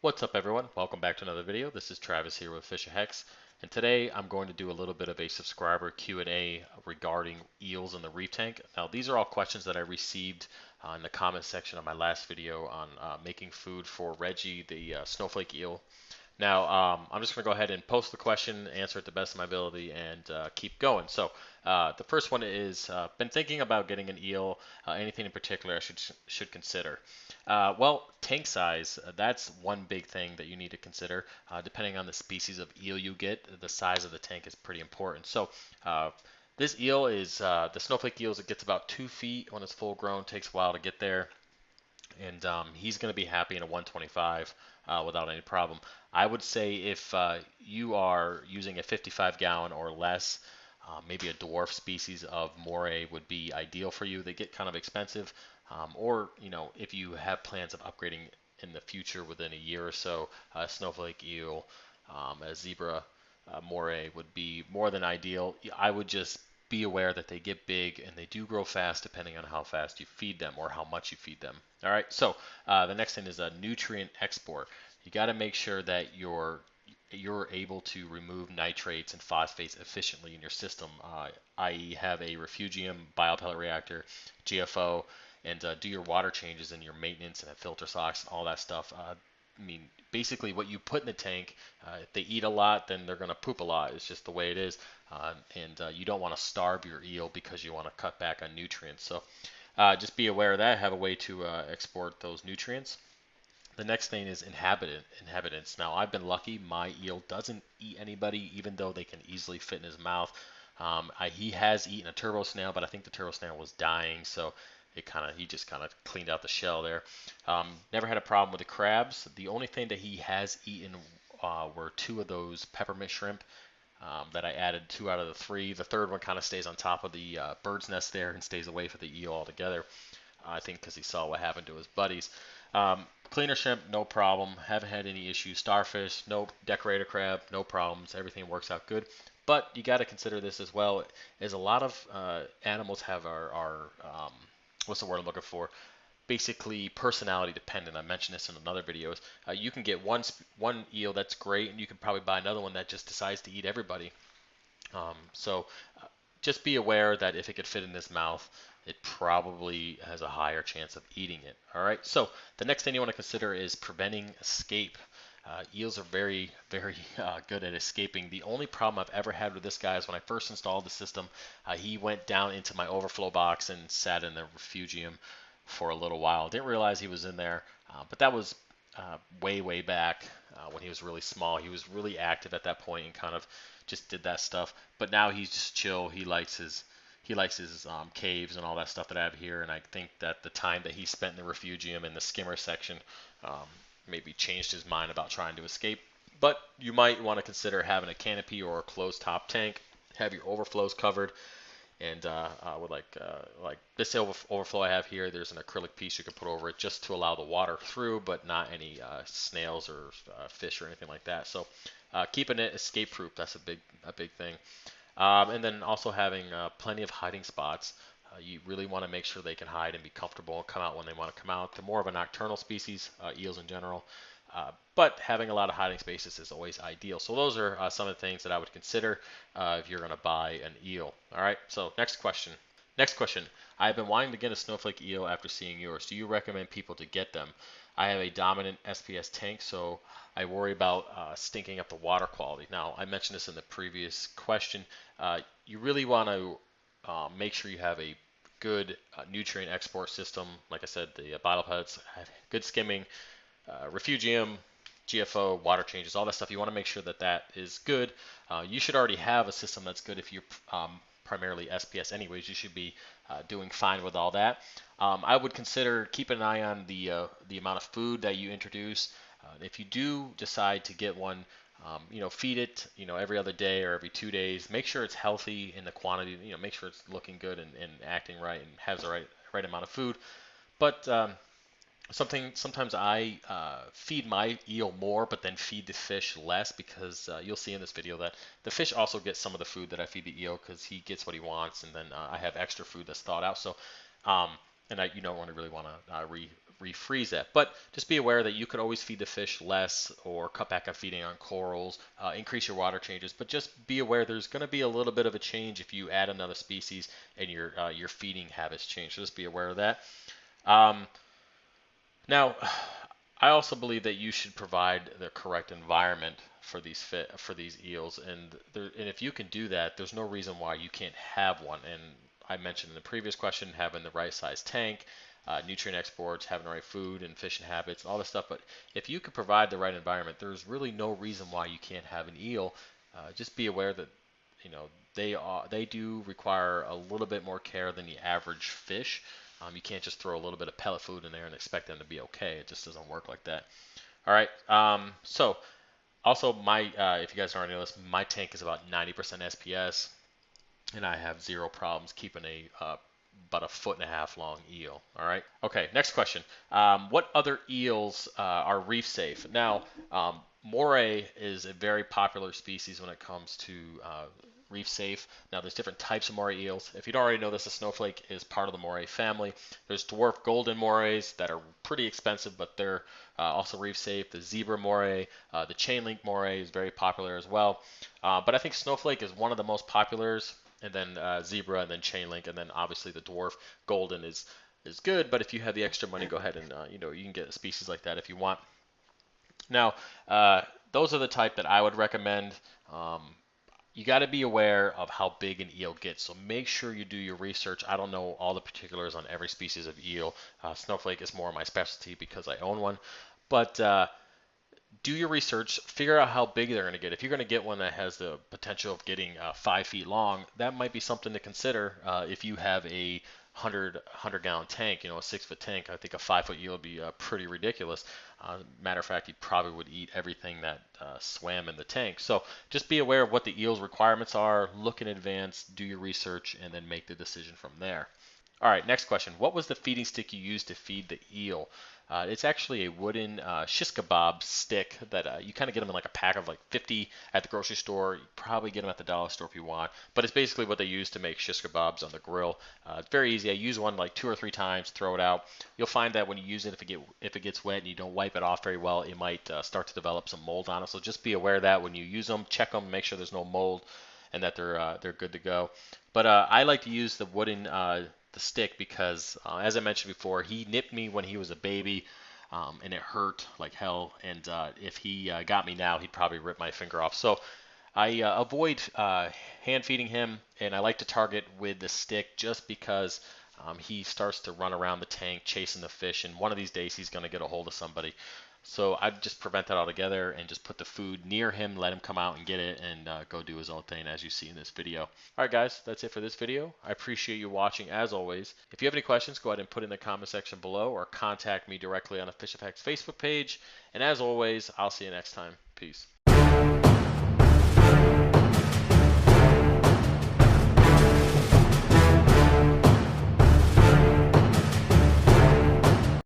What's up everyone? Welcome back to another video. This is Travis here with Fish Hex, and today I'm going to do a little bit of a subscriber Q&A regarding eels in the reef tank. Now these are all questions that I received in the comment section of my last video on making food for Reggie, the snowflake eel. Now, I'm just going to go ahead and post the question, answer it the best of my ability, and keep going. So, the first one is, been thinking about getting an eel. Anything in particular I should consider? Well, tank size, that's one big thing that you need to consider. Depending on the species of eel you get, the size of the tank is pretty important. So, this eel is the snowflake eels. It gets about 2 feet when it's full grown. Takes a while to get there, and he's going to be happy in a 125 without any problem. I would say if you are using a 55 gallon or less, maybe a dwarf species of moray would be ideal for you. They get kind of expensive, or if you have plans of upgrading in the future within a year or so, a snowflake eel, a zebra moray would be more than ideal. I would just be aware that they get big and they do grow fast depending on how fast you feed them or how much you feed them. All right, so the next thing is a nutrient export. You got to make sure that you're able to remove nitrates and phosphates efficiently in your system, i.e. have a refugium, biopellet reactor, GFO, and do your water changes and your maintenance and filter socks and all that stuff. I mean, basically what you put in the tank, if they eat a lot, then they're going to poop a lot. It's just the way it is. And you don't want to starve your eel because you want to cut back on nutrients. So just be aware of that. Have a way to export those nutrients. The next thing is inhabitants. Now, I've been lucky. My eel doesn't eat anybody, even though they can easily fit in his mouth. He has eaten a turbo snail, but I think the turbo snail was dying, so he just kind of cleaned out the shell there. Never had a problem with the crabs. The only thing that he has eaten were two of those peppermint shrimp that I added 2 out of the 3. The third one kind of stays on top of the bird's nest there and stays away from the eel altogether. I think because he saw what happened to his buddies. Cleaner shrimp, no problem. Haven't had any issues. Starfish, no. Decorator crab, no problems. Everything works out good. But you got to consider this as well, is a lot of animals have our what's the word I'm looking for? Basically personality dependent. I mentioned this in another videos. You can get one eel that's great, and you can probably buy another one that just decides to eat everybody. So just be aware that if it could fit in his mouth, it probably has a higher chance of eating it. All right. So the next thing you want to consider is preventing escape. Eels are very, very good at escaping. The only problem I've ever had with this guy is when I first installed the system, he went down into my overflow box and sat in the refugium for a little while. Didn't realize he was in there, but that was way, way back when he was really small. He was really active at that point and kind of just did that stuff. But now he's just chill. He likes his caves and all that stuff that I have here. And I think that the time that he spent in the refugium in the skimmer section um, maybe changed his mind about trying to escape. But you might want to consider having a canopy or a closed top tank. Have your overflows covered. And with like this overflow I have here, there's an acrylic piece you can put over it just to allow the water through, but not any snails or fish or anything like that. So keeping it escape proof, that's a big thing. And then also having plenty of hiding spots. You really want to make sure they can hide and be comfortable and come out when they want to come out. They're more of a nocturnal species, eels in general. But having a lot of hiding spaces is always ideal. So those are some of the things that I would consider if you're going to buy an eel. All right, so next question. Next question. I've been wanting to get a snowflake eel after seeing yours. Do you recommend people to get them? I have a dominant SPS tank, so I worry about stinking up the water quality. Now, I mentioned this in the previous question. You really want to make sure you have a good nutrient export system. Like I said, the bottle pellets have good skimming, refugium, GFO, water changes, all that stuff. You want to make sure that that is good. You should already have a system that's good if you're primarily SPS anyways. You should be doing fine with all that. I would consider keeping an eye on the amount of food that you introduce. If you do decide to get one, feed it, every other day or every 2 days. Make sure it's healthy in the quantity. Make sure it's looking good and acting right and has the right amount of food. But sometimes I feed my eel more, but then feed the fish less because you'll see in this video that the fish also gets some of the food that I feed the eel because he gets what he wants, and then I have extra food that's thawed out. So, and you don't really want to refreeze that. But just be aware that you could always feed the fish less or cut back on feeding on corals, increase your water changes. But just be aware there's going to be a little bit of a change if you add another species and your feeding habits change. So just be aware of that. Um, Now, I also believe that you should provide the correct environment for these eels, and if you can do that, there's no reason why you can't have one. And I mentioned in the previous question having the right size tank, nutrient exports, having the right food and fishing habits, all this stuff. But if you could provide the right environment, there's really no reason why you can't have an eel. Just be aware that you know they do require a little bit more care than the average fish. You can't just throw a little bit of pellet food in there and expect them to be okay. It just doesn't work like that. All right. So also if you guys aren't know this, my tank is about 90% SPS, and I have zero problems keeping about a foot and a half long eel. All right. Okay. Next question. What other eels are reef safe? Now, moray is a very popular species when it comes to reef safe. Now, there's different types of moray eels. If you don't already know this, the snowflake is part of the moray family. There's dwarf golden morays that are pretty expensive, but they're also reef safe. The zebra moray, the chain link moray is very popular as well. But I think snowflake is one of the most populars, and then zebra, and then chain link, and then obviously the dwarf golden is good. But if you have the extra money, go ahead and you can get a species like that if you want. Now, those are the type that I would recommend. Um, you got to be aware of how big an eel gets. So make sure you do your research. I don't know all the particulars on every species of eel. Snowflake is more my specialty because I own one. But do your research, figure out how big they're going to get. If you're going to get one that has the potential of getting 5 feet long, that might be something to consider if you have a 100 gallon tank, a 6-foot tank. I think a 5-foot eel would be pretty ridiculous. Matter of fact, he probably would eat everything that swam in the tank. So just be aware of what the eel's requirements are, look in advance, do your research, and then make the decision from there. All right, next question. What was the feeding stick you used to feed the eel? It's actually a wooden shish kebab stick that you kind of get them in like a pack of like 50 at the grocery store. You probably get them at the dollar store if you want. But it's basically what they use to make shish kebabs on the grill. It's very easy. I use one like 2 or 3 times, throw it out. You'll find that when you use it, if it gets wet and you don't wipe it off very well, it might start to develop some mold on it. So just be aware of that when you use them. Check them, make sure there's no mold, and that they're good to go. But I like to use the wooden the stick because, as I mentioned before, he nipped me when he was a baby, and it hurt like hell. And if he got me now, he'd probably rip my finger off. So I avoid hand feeding him, and I like to target with the stick just because he starts to run around the tank chasing the fish, and one of these days he's going to get a hold of somebody. So I'd just prevent that altogether and just put the food near him, let him come out and get it, and go do his own thing as you see in this video. All right, guys, that's it for this video. I appreciate you watching as always. If you have any questions, go ahead and put in the comment section below or contact me directly on the Fish Effects Facebook page. And as always, I'll see you next time. Peace.